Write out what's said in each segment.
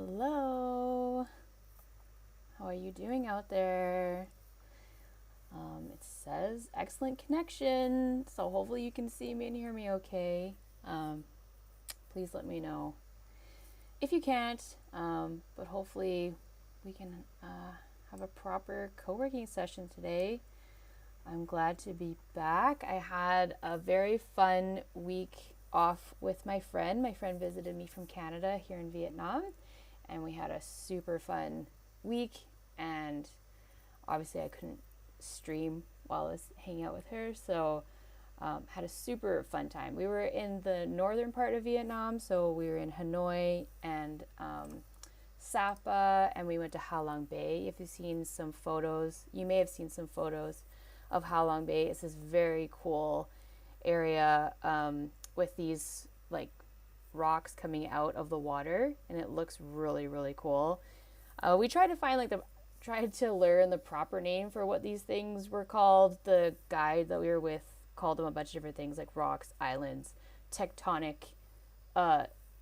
Hello. How are you doing out there? It says excellent connection, so hopefully you can see me and hear me okay. Please let me know if you can't, but hopefully we can have a proper co-working session today. I'm glad to be back. I had a very fun week off with my friend. My friend visited me from Canada here in Vietnam, and we had a super fun week. And obviously, I couldn't stream while I was hanging out with her, so had a super fun time. We were in the northern part of Vietnam, so we were in Hanoi and Sapa, and we went to Ha Long Bay. If you've seen some photos, you may have seen some photos of Ha Long Bay. It's this very cool area with these like rocks coming out of the water, and it looks really, really cool. We tried to find tried to learn the proper name for what these things were called. The guide that we were with called them a bunch of different things like rocks, islands, tectonic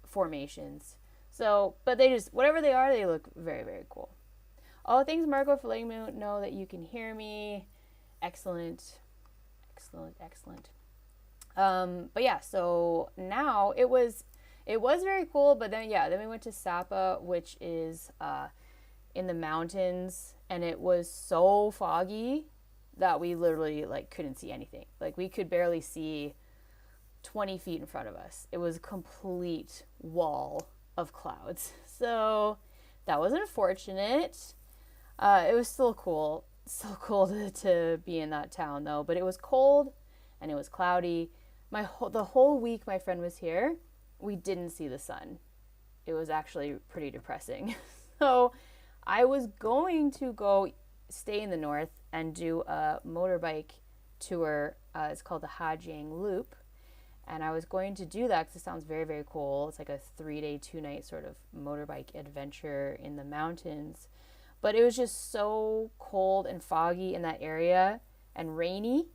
formations. So, but they just, whatever they are, they look very, very cool. Oh, thanks, Marco, for letting me know that you can hear me. Excellent. Excellent, excellent. But yeah, so now it was very cool, but then we went to Sapa, which is in the mountains, and it was so foggy that we literally couldn't see anything. Like we could barely see 20 feet in front of us. It was a complete wall of clouds. So that was unfortunate. It was still cool. So cool to be in that town though, but it was cold and it was cloudy. The whole week my friend was here, we didn't see the sun. It was actually pretty depressing. So I was going to go stay in the north and do a motorbike tour. It's called the Hajiang Loop. And I was going to do that because it sounds very, very cool. It's like a 3-day, 2-night sort of motorbike adventure in the mountains. But it was just so cold and foggy in that area and rainy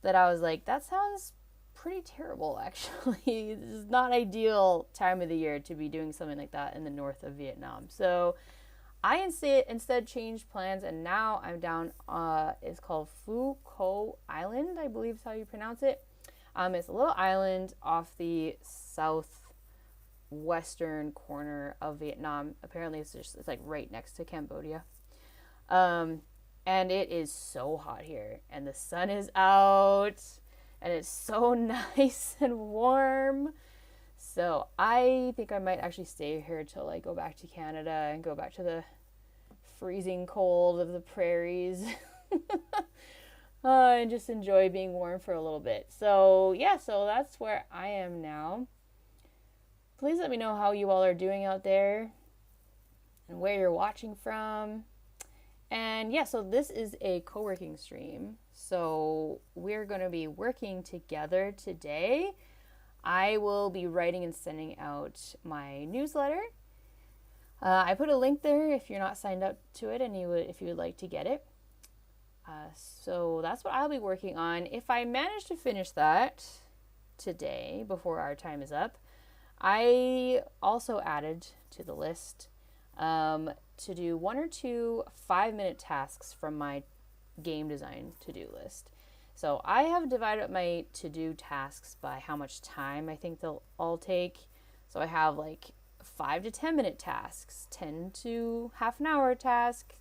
that I was like, that sounds pretty terrible, actually. This is not ideal time of the year to be doing something like that in the north of Vietnam. So I instead changed plans, and now I'm down, it's called Phu Co Island, I believe is how you pronounce it. It's a little island off the southwestern corner of Vietnam. Apparently it's like right next to Cambodia. And it is so hot here, and the sun is out, and it's so nice and warm. So I think I might actually stay here till I go back to Canada and go back to the freezing cold of the prairies. And just enjoy being warm for a little bit. So yeah, so that's where I am now. Please let me know how you all are doing out there and where you're watching from. And yeah, so this is a co-working stream. So we're going to be working together today. I will be writing and sending out my newsletter. I put a link there if you're not signed up to it and if you would like to get it. So that's what I'll be working on. If I manage to finish that today before our time is up, I also added to the list to do 1 or 2 5-minute tasks from my game design to-do list. So I have divided up my to-do tasks by how much time I think they'll all take. So I have 5 to 10 minute tasks, 10 to half an hour task,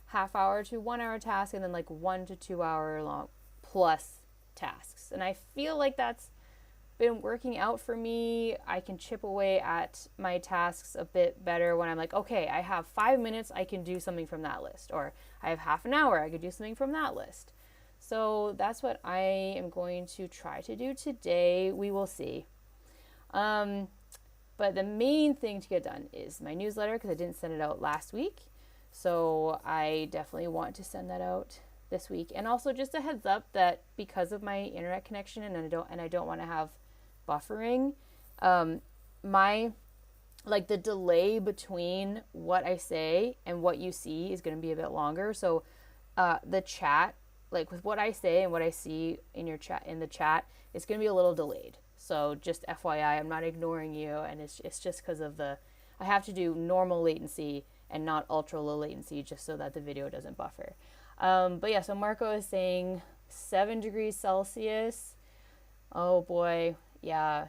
half hour to 1 hour task, and then 1 to 2 hour long plus tasks. And I feel like that's been working out for me. I can chip away at my tasks a bit better when I'm like, okay, I have 5 minutes, I can do something from that list. Or I have half an hour, I could do something from that list. So that's what I am going to try to do today. We will see. But the main thing to get done is my newsletter, because I didn't send it out last week. So I definitely want to send that out this week. And also just a heads up that because of my internet connection and I don't want to have buffering, my the delay between what I say and what you see is going to be a bit longer. So the chat, with what I say and what I see in the chat, it's going to be a little delayed. So just FYI, I'm not ignoring you, and it's just because of I have to do normal latency and not ultra low latency just so that the video doesn't buffer. But yeah, so Marco is saying 7 degrees Celsius. Oh boy, yeah,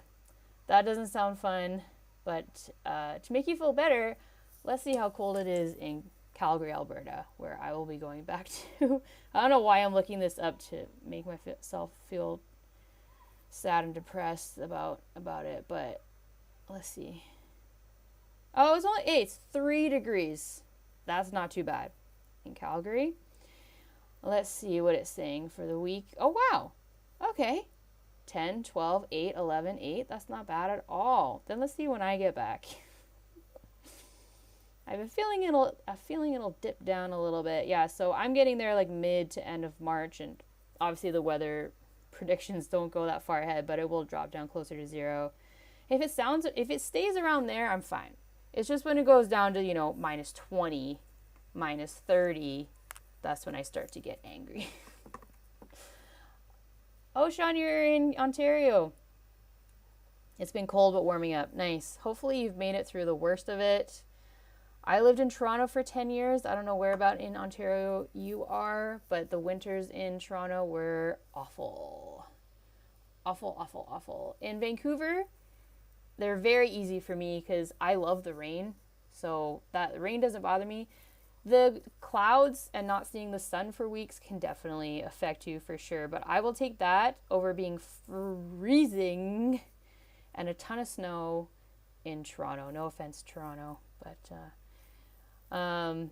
that doesn't sound fun. But to make you feel better, let's see how cold it is in Calgary, Alberta, where I will be going back to. I don't know why I'm looking this up to make myself feel sad and depressed about it, but let's see. Oh, it's 3 degrees. That's not too bad in Calgary. Let's see what it's saying for the week. Oh, wow. Okay. 10, 12, 8, 11, 8. That's not bad at all. Then let's see when I get back. I have a feeling it'll dip down a little bit. Yeah, so I'm getting there like mid to end of March, and obviously the weather predictions don't go that far ahead, but it will drop down closer to 0. If it stays around there, I'm fine. It's just when it goes down to, minus 20, minus 30, that's when I start to get angry. Oh, Sean, you're in Ontario. It's been cold but warming up. Nice. Hopefully you've made it through the worst of it. I lived in Toronto for 10 years. I don't know where about in Ontario you are, but the winters in Toronto were awful. Awful, awful, awful. In Vancouver, they're very easy for me because I love the rain. So that rain doesn't bother me. The clouds and not seeing the sun for weeks can definitely affect you for sure. But I will take that over being freezing and a ton of snow in Toronto. No offense, Toronto. But I'm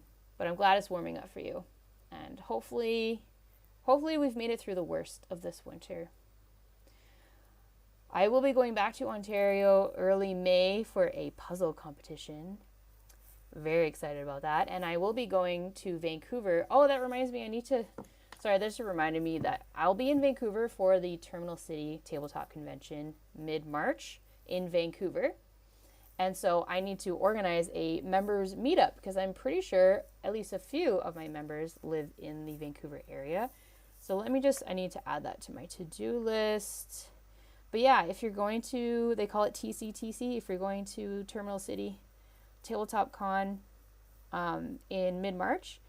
glad it's warming up for you. And hopefully we've made it through the worst of this winter. I will be going back to Ontario early May for a puzzle competition. Very excited about that. And I will be going to Vancouver. Oh, that reminds me, that just reminded me that I'll be in Vancouver for the Terminal City Tabletop Convention mid-March in Vancouver. And so I need to organize a members meetup because I'm pretty sure at least a few of my members live in the Vancouver area. So I need to add that to my to-do list. But yeah, if you're going to, they call it TCTC, if you're going to Terminal City Tabletop Con in mid-March,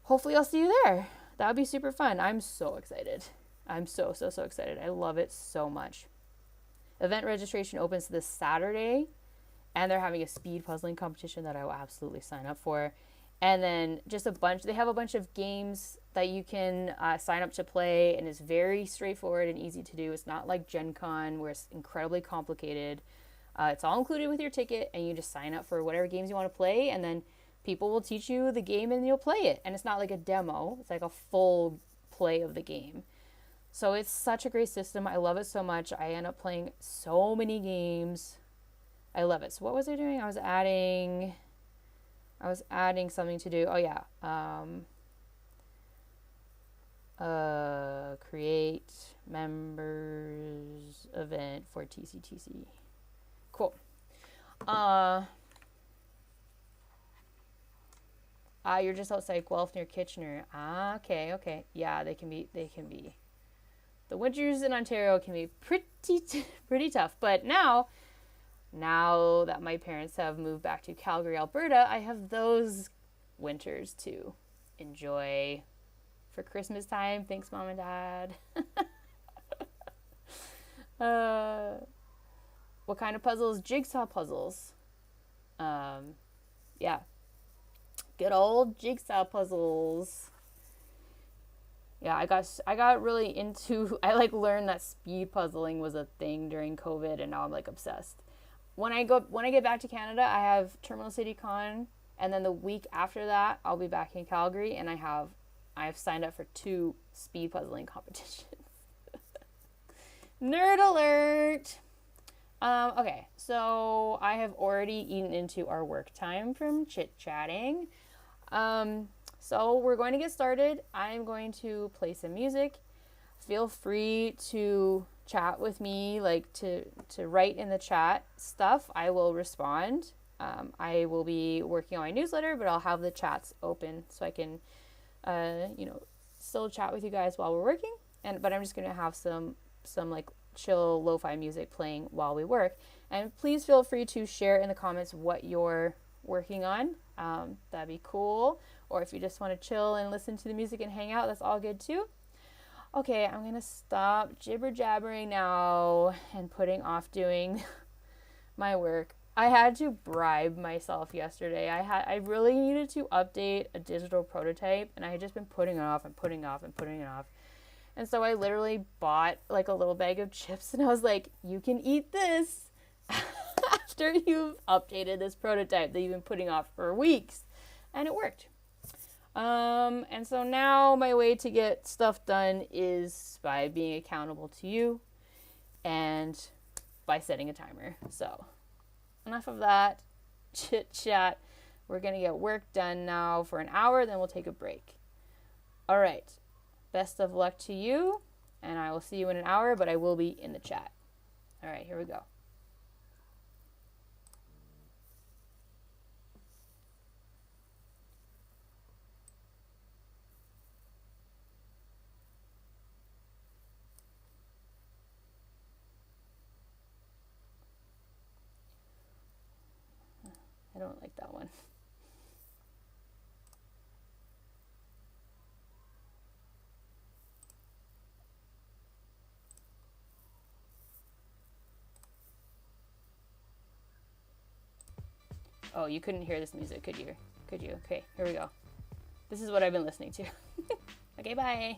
hopefully I'll see you there. That would be super fun. I'm so excited. I'm so excited. I love it so much. Event registration opens this Saturday, and they're having a speed puzzling competition that I will absolutely sign up for. And then they have a bunch of games that you can sign up to play, and it's very straightforward and easy to do. It's not like Gen Con where it's incredibly complicated. It's all included with your ticket, and you just sign up for whatever games you want to play, and then people will teach you the game and you'll play it. And it's not like a demo. It's like a full play of the game. So it's such a great system. I love it so much. I end up playing so many games. I love it. So what was I doing? I was adding something to do. Oh yeah. Create members event for TCTC. Cool. You're just outside Guelph near Kitchener. Okay. Yeah, they can be. The winters in Ontario can be pretty tough. But now that my parents have moved back to Calgary, Alberta, I have those winters to enjoy for Christmas time. Thanks, Mom and Dad. What kind of puzzles? Jigsaw puzzles. Yeah. Good old jigsaw puzzles. Yeah, I got really into, I learned that speed puzzling was a thing during COVID, and now I'm obsessed. When I get back to Canada, I have Terminal City Con, and then the week after that, I'll be back in Calgary, and I've signed up for 2 speed puzzling competitions. Nerd alert! Okay, so I have already eaten into our work time from chit-chatting. So we're going to get started. I'm going to play some music. Feel free to chat with me, to write in the chat stuff. I will respond. I will be working on my newsletter, but I'll have the chats open so I can, still chat with you guys while we're working. But I'm just going to have some chill lo-fi music playing while we work. And please feel free to share in the comments what you're working on. That'd be cool. Or if you just want to chill and listen to the music and hang out, that's all good too. Okay, I'm gonna stop jibber jabbering now and putting off doing my work. I had to bribe myself yesterday. I really needed to update a digital prototype, and I had just been putting it off and putting it off and putting it off. And so I literally bought like a little bag of chips, and I was like, you can eat this after you've updated this prototype that you've been putting off for weeks. And it worked. And so now my way to get stuff done is by being accountable to you and by setting a timer. So enough of that chit chat. We're going to get work done now for an hour, then we'll take a break. All right. Best of luck to you, and I will see you in an hour, but I will be in the chat. All right, here we go. I don't like that one. Oh, you couldn't hear this music, could you? Could you? Okay, here we go. This is what I've been listening to. Okay, bye.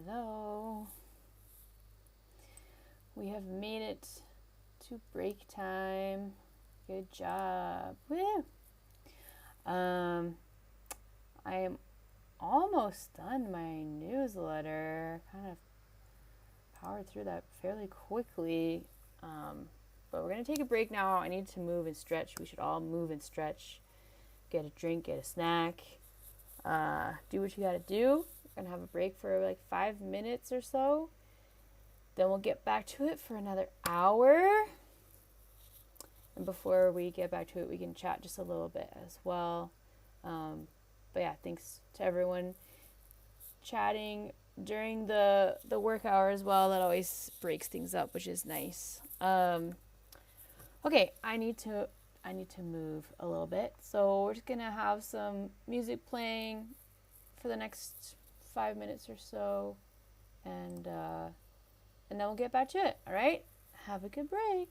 Hello. We have made it to break time. Good job. Woo. I am almost done my newsletter. Kind of powered through that fairly quickly. But we're going to take a break now. I need to move and stretch. We should all move and stretch. Get a drink, get a snack. Do what you got to do. We're going to have a break for like 5 minutes or so. Then we'll get back to it for another hour. And before we get back to it, we can chat just a little bit as well. But yeah, thanks to everyone chatting during the work hour as well. That always breaks things up, which is nice. Okay, I need to move a little bit. So we're just gonna have some music playing for the next 5 minutes or so, and then we'll get back to it. All right, have a good break.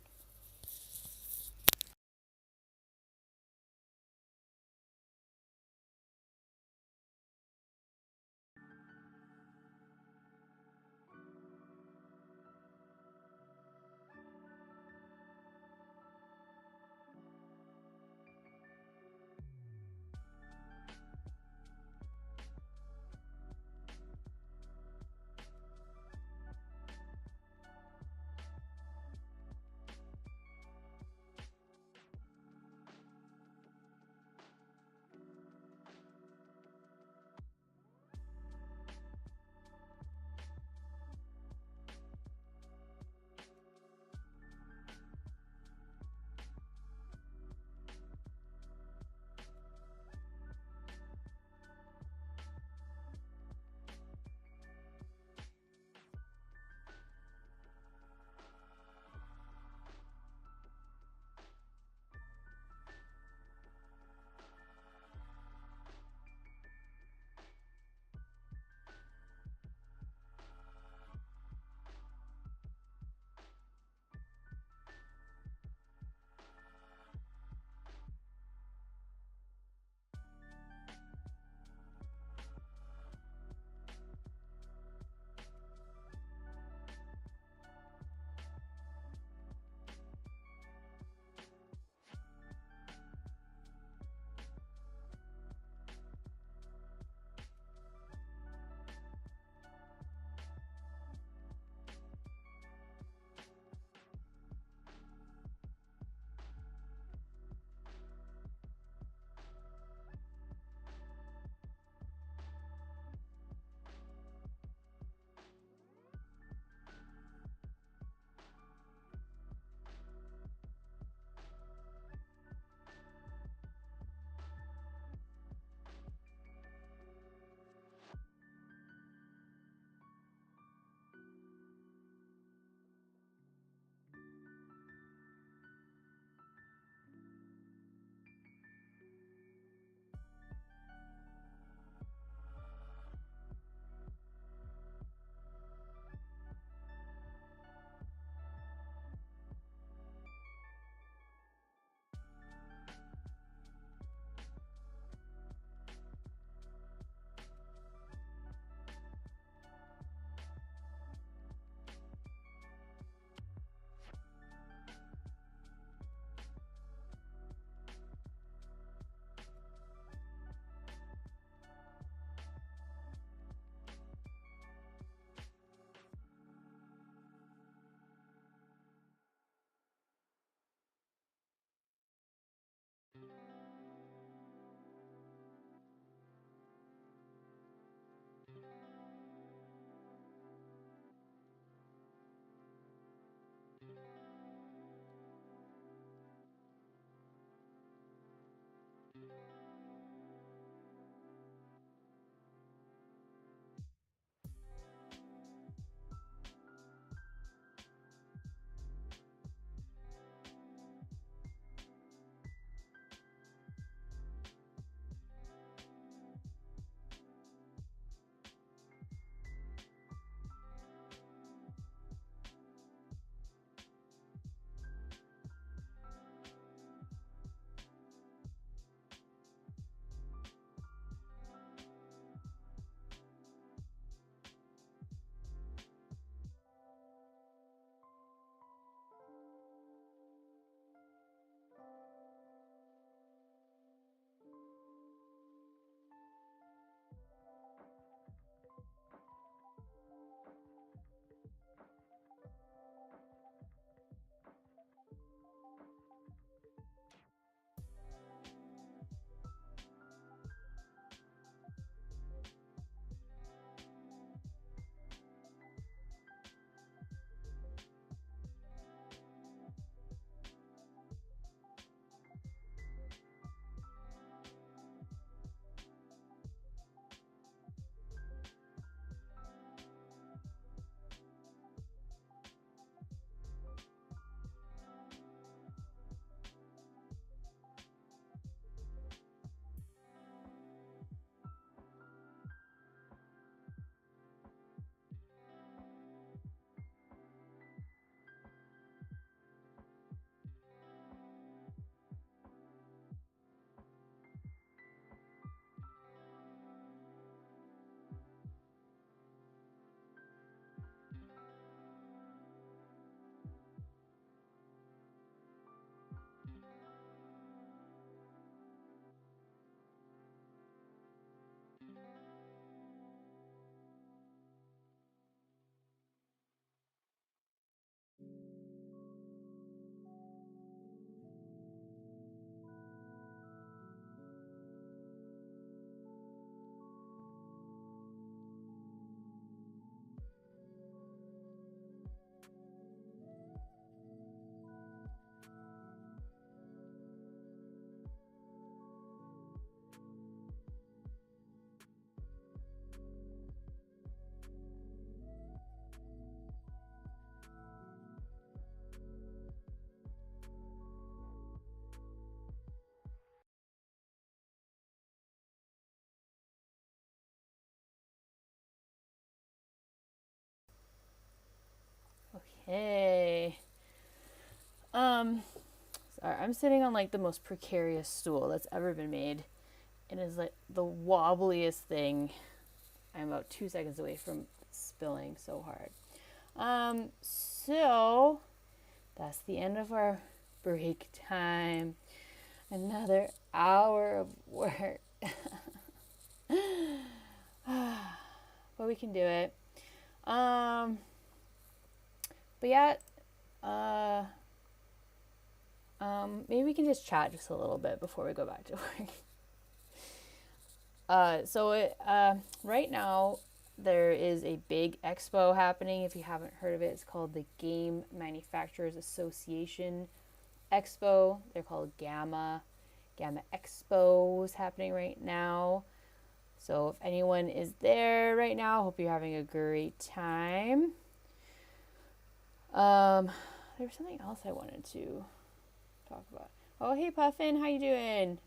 Okay. Sorry, I'm sitting on like the most precarious stool that's ever been made. It is like the wobbliest thing. I'm about 2 seconds away from spilling so hard. So that's the end of our break time. Another hour of work. But we can do it. But yeah, maybe we can just chat just a little bit before we go back to work. Right now there is a big expo happening. If you haven't heard of it, it's called the Game Manufacturers Association Expo. They're called Gamma. Gamma Expo is happening right now. So if anyone is there right now, hope you're having a great time. There was something else I wanted to talk about. Oh, hey Puffin, how you doing?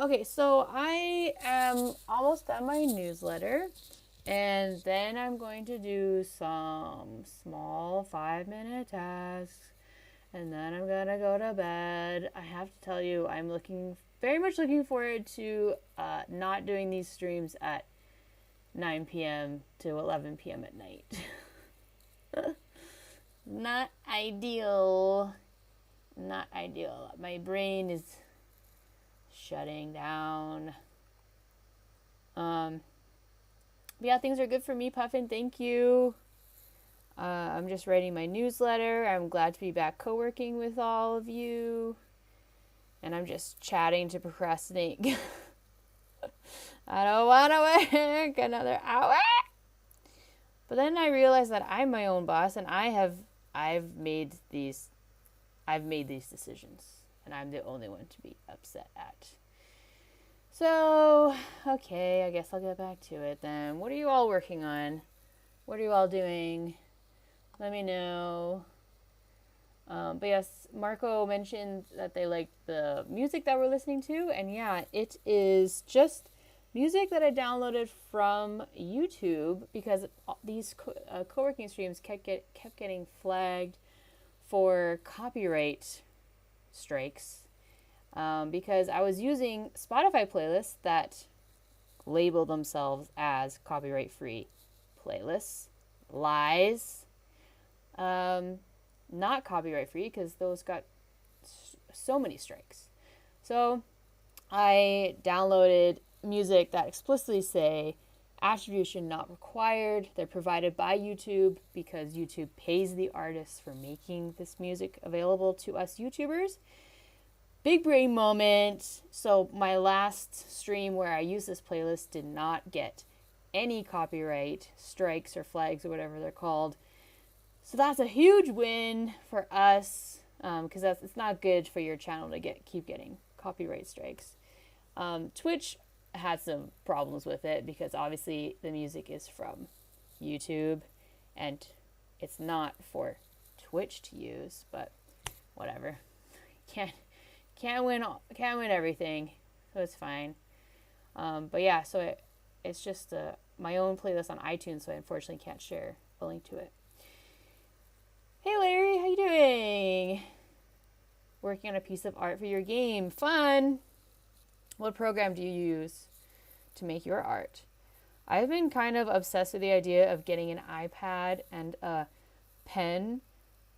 Okay, so I am almost done my newsletter, and then I'm going to do some small 5-minute tasks, and then I'm gonna go to bed. I have to tell you, I'm very much looking forward to not doing these streams at 9 p.m. to 11 p.m. at night. Not ideal. Not ideal. My brain is shutting down. But yeah, things are good for me, Puffin. Thank you. I'm just writing my newsletter. I'm glad to be back co-working with all of you. And I'm just chatting to procrastinate. I don't want to work another hour. But then I realized that I'm my own boss, and I've made these decisions, and I'm the only one to be upset at. So, okay, I guess I'll get back to it then. What are you all working on? What are you all doing? Let me know. But yes, Marco mentioned that they liked the music that we're listening to, and yeah, it is just music that I downloaded from YouTube because these co-working streams kept getting flagged for copyright strikes because I was using Spotify playlists that label themselves as copyright-free playlists. Lies. Not copyright-free because those got so many strikes. So I downloaded music that explicitly say attribution not required. They're provided by YouTube because YouTube pays the artists for making this music available to us YouTubers. Big brain moment. So my last stream where I used this playlist did not get any copyright strikes or flags or whatever they're called. So that's a huge win for us because it's not good for your channel to keep getting copyright strikes. Twitch had some problems with it because obviously the music is from YouTube and it's not for Twitch to use, but whatever. Can't win everything, so it's fine. But yeah, so it's just my own playlist on iTunes, so I unfortunately can't share a link to it. Hey Larry, how you doing? Working on a piece of art for your game. Fun! What program do you use to make your art? I've been kind of obsessed with the idea of getting an iPad and a pen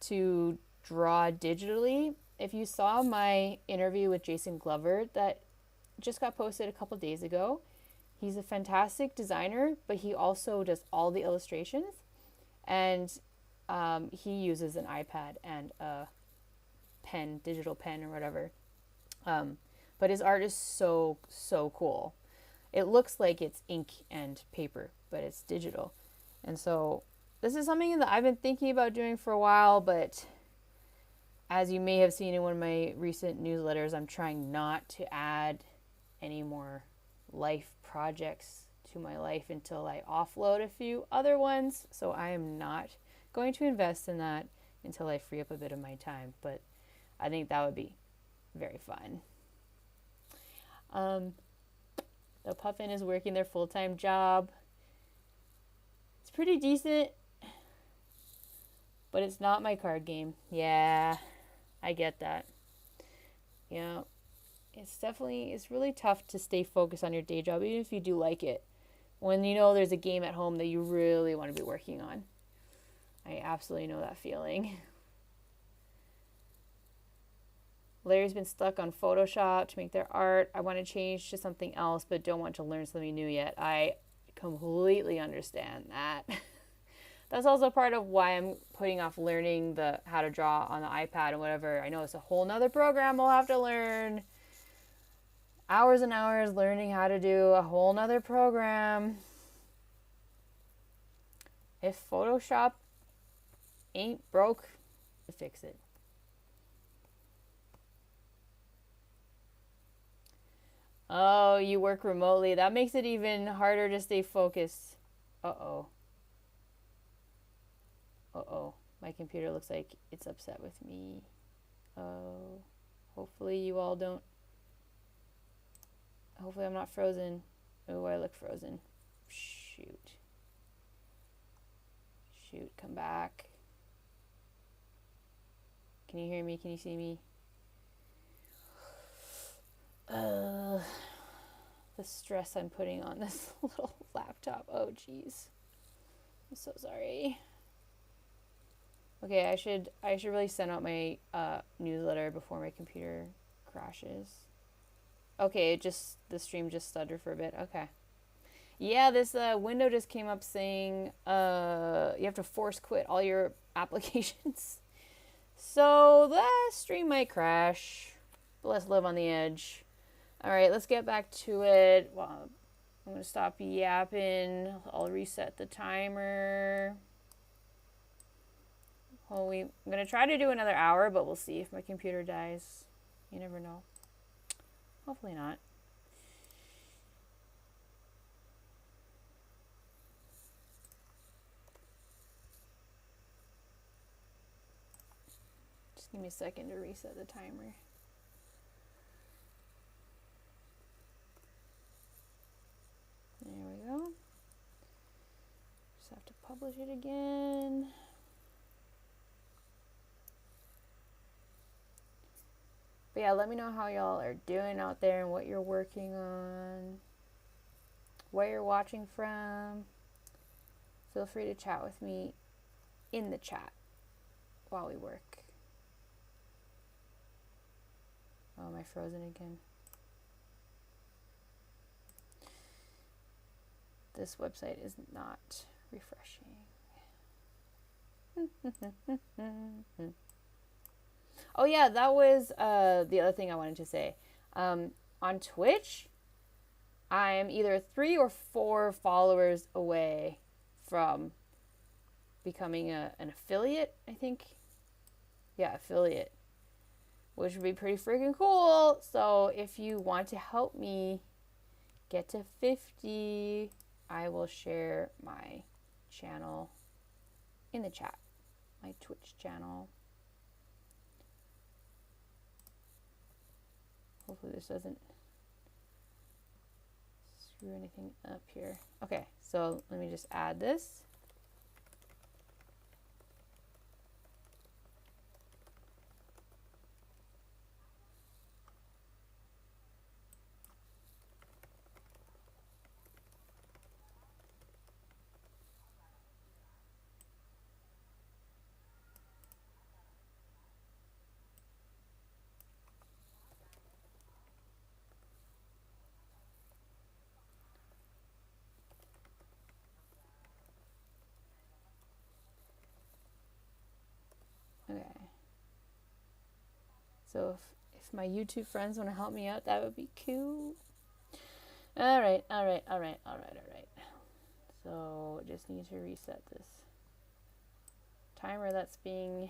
to draw digitally. If you saw my interview with Jason Glover that just got posted a couple days ago, he's a fantastic designer, but he also does all the illustrations, and he uses an iPad and a pen, digital pen or whatever. But his art is so cool. It looks like it's ink and paper, but it's digital. And so this is something that I've been thinking about doing for a while, but as you may have seen in one of my recent newsletters, I'm trying not to add any more life projects to my life until I offload a few other ones. So I am not going to invest in that until I free up a bit of my time, but I think that would be very fun. The puffin is working their full-time job. It's pretty decent, but it's not my card game. Yeah, I get that. Yeah, it's really tough to stay focused on your day job, even if you do like it, when you know there's a game at home that you really want to be working on. I absolutely know that feeling. Larry's been stuck on Photoshop to make their art. I want to change to something else, but don't want to learn something new yet. I completely understand that. That's also part of why I'm putting off learning how to draw on the iPad and whatever. I know it's a whole nother program we'll have to learn. Hours and hours learning how to do a whole nother program. If Photoshop ain't broke, fix it. Oh, you work remotely. That makes it even harder to stay focused. Uh-oh. Uh-oh. My computer looks like it's upset with me. Oh. Hopefully you all don't. Hopefully I'm not frozen. Oh, I look frozen. Shoot. Shoot, come back. Can you hear me? Can you see me? The stress I'm putting on this little laptop. Oh, jeez. I'm so sorry. Okay, I should really send out my newsletter before my computer crashes. Okay, the stream just stuttered for a bit. Okay. Yeah, this window just came up saying you have to force quit all your applications. So the stream might crash. But let's live on the edge. All right, let's get back to it. Well, I'm going to stop yapping. I'll reset the timer. I'm going to try to do another hour, but we'll see if my computer dies. You never know. Hopefully not. Just give me a second to reset the timer. There we go. Just have to publish it again. But yeah, let me know how y'all are doing out there and what you're working on, where you're watching from. Feel free to chat with me in the chat while we work. Oh, am I frozen again? This website is not refreshing. Oh yeah, that was the other thing I wanted to say. On Twitch, I am either 3 or 4 followers away from becoming an affiliate, I think. Yeah, affiliate. Which would be pretty freaking cool. So if you want to help me get to 50, I will share my channel in the chat. My Twitch channel. Hopefully this doesn't screw anything up here. Okay, so let me just add this. Okay. So if my YouTube friends want to help me out, that would be cool. All right. So just need to reset this timer that's being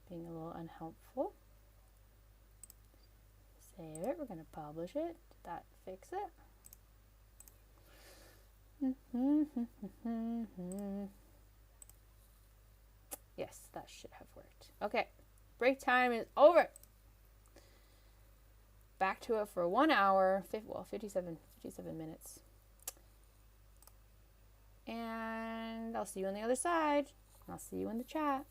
a little unhelpful. Save it. We're going to publish it. Did that fix it? Yes, that should have worked. Okay, break time is over. back to it for 1 hour, 57 minutes. And I'll see you on the other side. I'll see you in the chat.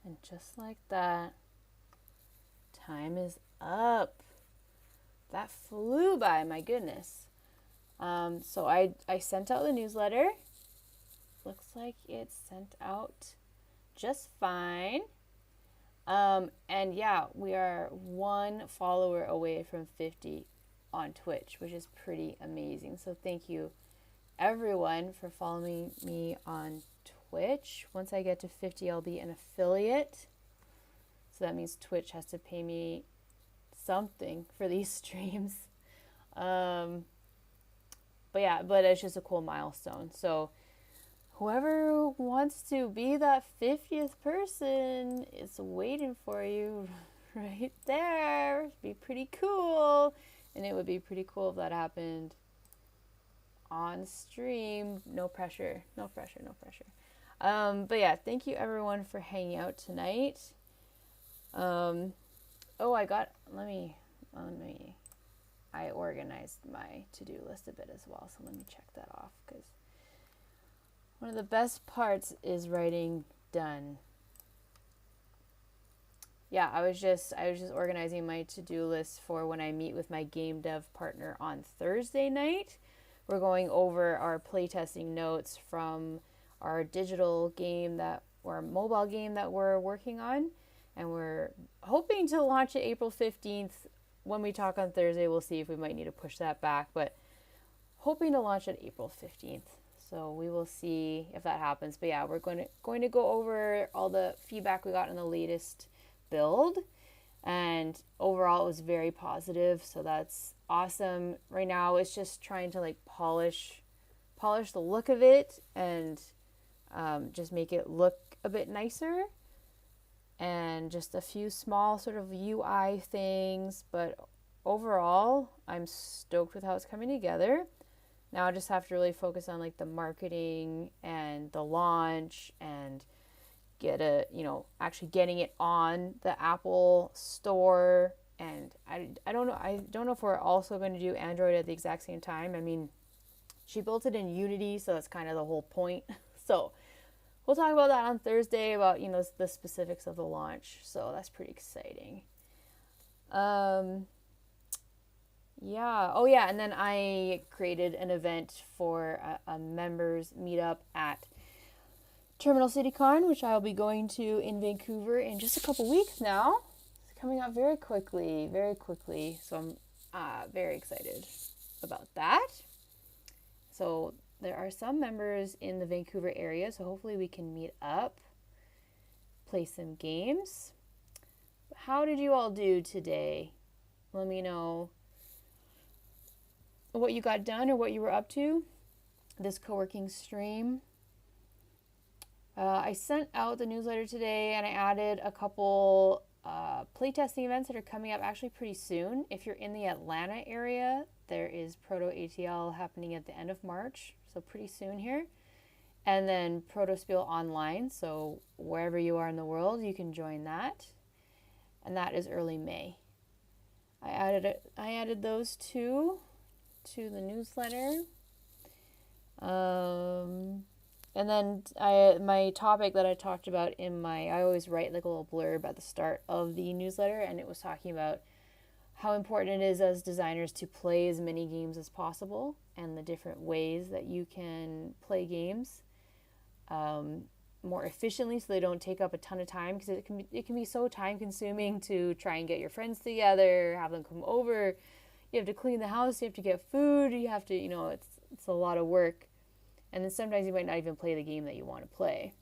And just like that, time is up. That flew by, my goodness. So I sent out the newsletter. Looks like it's sent out just fine. And yeah, we are 1 follower away from 50 on Twitch, which is pretty amazing. So thank you everyone for following me on Twitch. Once I get to 50, I'll be an affiliate. So that means Twitch has to pay me something for these streams. But it's just a cool milestone. So whoever wants to be that 50th person is waiting for you right there. It'd be pretty cool. And it would be pretty cool if that happened on stream. No pressure. But yeah, thank you everyone for hanging out tonight. I organized my to-do list a bit as well, so let me check that off, because one of the best parts is writing done. Yeah, I was just organizing my to-do list for when I meet with my game dev partner on Thursday night. We're going over our playtesting notes from our digital game or mobile game that we're working on, and we're hoping to launch it April 15th. When we talk on Thursday, we'll see if we might need to push that back, but hoping to launch it April 15th. So we will see if that happens. But yeah, we're going to go over all the feedback we got in the latest build, and overall it was very positive, so that's awesome. Right now it's just trying to polish the look of it and just make it look a bit nicer, and just a few small sort of UI things, but overall I'm stoked with how it's coming together. Now I just have to really focus on the marketing and the launch and actually getting it on the Apple store. And I don't know if we're also going to do Android at the exact same time. I mean, she built it in Unity, so that's kind of the whole point. So we'll talk about that on Thursday, about the specifics of the launch. So that's pretty exciting. And then I created an event for a members meetup at Terminal City Con, which I'll be going to in Vancouver in just a couple weeks now. It's coming up very quickly. So I'm very excited about that. So there are some members in the Vancouver area, so hopefully we can meet up, play some games. How did you all do today? Let me know what you got done or what you were up to this co-working stream. I sent out the newsletter today, and I added a couple playtesting events that are coming up actually pretty soon. If you're in the Atlanta area, there is Proto ATL happening at the end of March, so pretty soon here. And then Proto Spiel Online, so wherever you are in the world, you can join that. And that is early May. I added those two to the newsletter. And then my topic that I talked about I always write a little blurb at the start of the newsletter, and it was talking about how important it is as designers to play as many games as possible, and the different ways that you can play games more efficiently, so they don't take up a ton of time, because it can be so time consuming to try and get your friends together, have them come over. You have to clean the house, you have to get food, you have to, it's a lot of work. And then sometimes you might not even play the game that you want to play.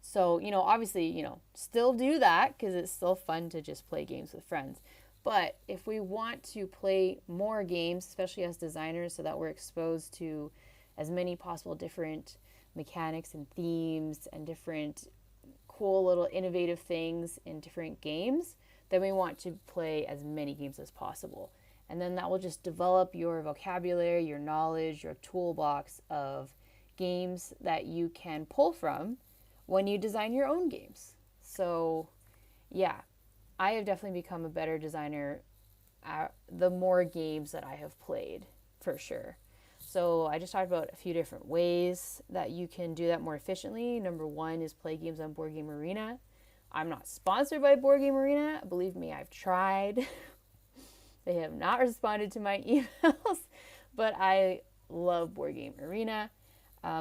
So, obviously, still do that, because it's still fun to just play games with friends. But if we want to play more games, especially as designers, so that we're exposed to as many possible different mechanics and themes and different cool little innovative things in different games, then we want to play as many games as possible. And then that will just develop your vocabulary, your knowledge, your toolbox of games that you can pull from when you design your own games. So, yeah, I have definitely become a better designer the more games that I have played, for sure. So I just talked about a few different ways that you can do that more efficiently. Number one is play games on Board Game Arena. I'm not sponsored by Board Game Arena. Believe me, I've tried. They have not responded to my emails, but I love Board Game Arena.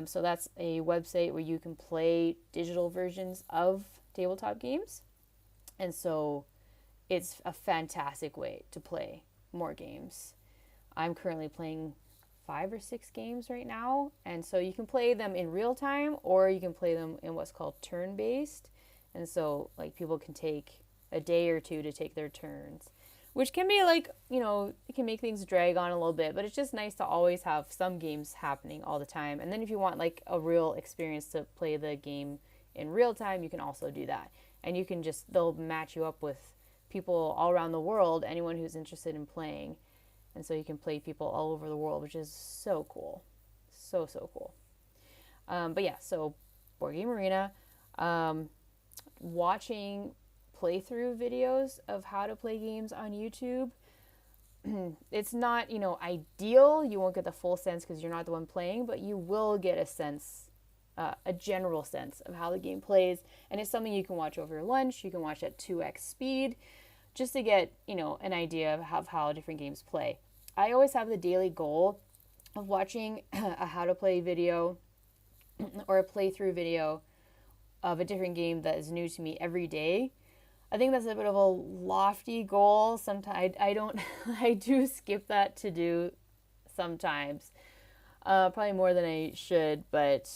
So that's a website where you can play digital versions of tabletop games. And so it's a fantastic way to play more games. I'm currently playing 5 or 6 games right now. And so you can play them in real time, or you can play them in what's called turn-based. And so like people can take a day or two to take their turns, which can be like, it can make things drag on a little bit, but it's just nice to always have some games happening all the time. And then if you want like a real experience to play the game in real time, you can also do that. And you can they'll match you up with people all around the world, anyone who's interested in playing. And so you can play people all over the world, which is so cool. So, so cool. But yeah, so Board Game Arena, watching playthrough videos of how to play games on YouTube. It's not, ideal. You won't get the full sense because you're not the one playing, but you will get a sense, a general sense of how the game plays. And it's something you can watch over your lunch. You can watch at 2x speed just to get, an idea of how different games play. I always have the daily goal of watching a how to play video or a playthrough video of a different game that is new to me every day. I think that's a bit of a lofty goal. Sometimes I do skip that to do sometimes, probably more than I should, but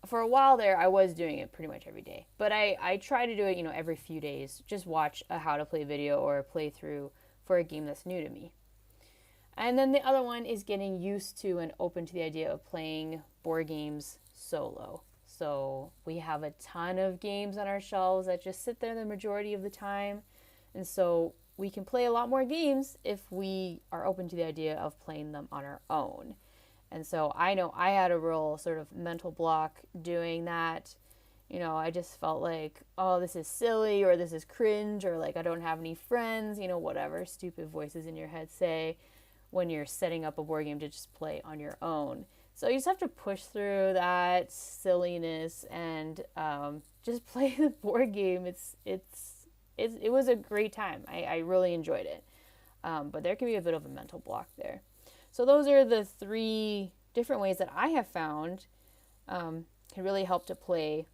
for a while there, I was doing it pretty much every day. But I try to do it, every few days. Just watch a how to play video or a playthrough for a game that's new to me. And then the other one is getting used to and open to the idea of playing board games solo. So we have a ton of games on our shelves that just sit there the majority of the time. And so we can play a lot more games if we are open to the idea of playing them on our own. And so I know I had a real sort of mental block doing that. I just felt like, oh, this is silly, or this is cringe, or like I don't have any friends, whatever stupid voices in your head say when you're setting up a board game to just play on your own. So you just have to push through that silliness and just play the board game. It was a great time. I really enjoyed it. But there can be a bit of a mental block there. So those are the 3 different ways that I have found can really help to play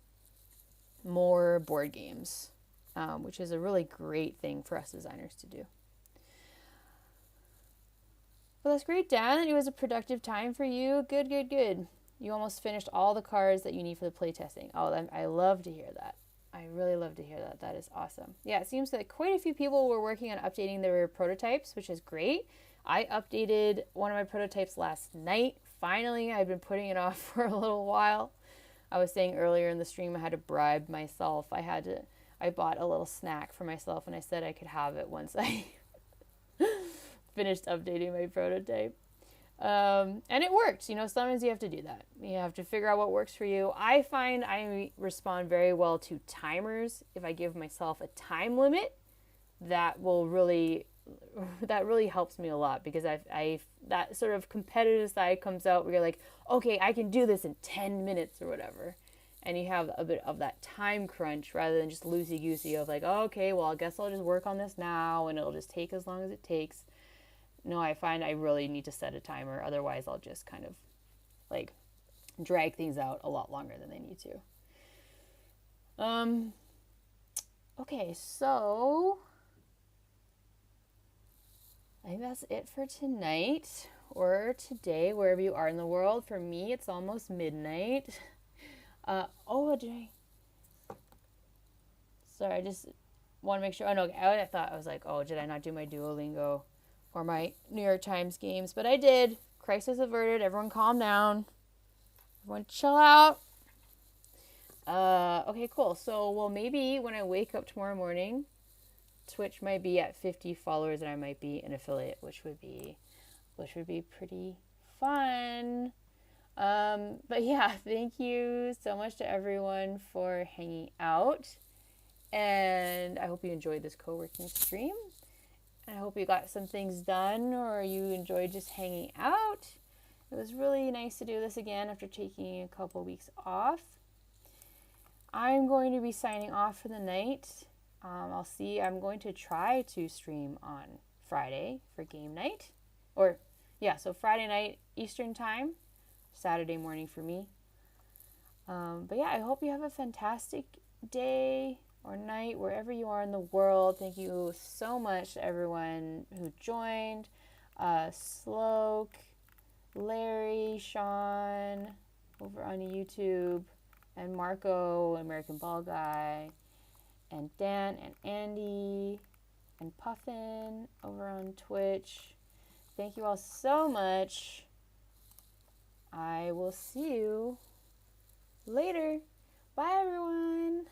more board games, which is a really great thing for us designers to do. Well, that's great, Dan. It was a productive time for you. Good, good, good. You almost finished all the cards that you need for the playtesting. Oh, I love to hear that. I really love to hear that. That is awesome. Yeah, it seems that quite a few people were working on updating their prototypes, which is great. I updated one of my prototypes last night. Finally, I've been putting it off for a little while. I was saying earlier in the stream I had to bribe myself. I bought a little snack for myself, and I said I could have it once I finished updating my prototype. And it worked. Sometimes you have to do that. You have to figure out what works for you. I find I respond very well to timers. If I give myself a time limit, that really helps me a lot, because I that sort of competitive side comes out where you're like, okay, I can do this in 10 minutes or whatever. And you have a bit of that time crunch rather than just loosey-goosey of like, oh, okay, well, I guess I'll just work on this now and it'll just take as long as it takes. No, I find I really need to set a timer. Otherwise, I'll just kind of like drag things out a lot longer than they need to. Okay, so I think that's it for tonight or today, wherever you are in the world. For me, it's almost midnight. Sorry, I just want to make sure. Oh, no, I was like, oh, did I not do my Duolingo or my New York Times games? But I did. Crisis averted. Everyone calm down. Everyone chill out. Okay, cool. So, well, maybe when I wake up tomorrow morning, Twitch might be at 50 followers and I might be an affiliate, which would be pretty fun. But yeah, thank you so much to everyone for hanging out. And I hope you enjoyed this co-working stream. I hope you got some things done, or you enjoyed just hanging out. It was really nice to do this again after taking a couple weeks off. I'm going to be signing off for the night. I'll see. I'm going to try to stream on Friday for game night. Or, yeah, so Friday night Eastern time, Saturday morning for me. But yeah, I hope you have a fantastic day or night wherever you are in the world. Thank you so much to everyone who joined. Sloke, Larry, Sean over on YouTube, and Marco, American Ball Guy, and Dan and Andy and Puffin over on Twitch. Thank you all so much. I will see you later. Bye, everyone.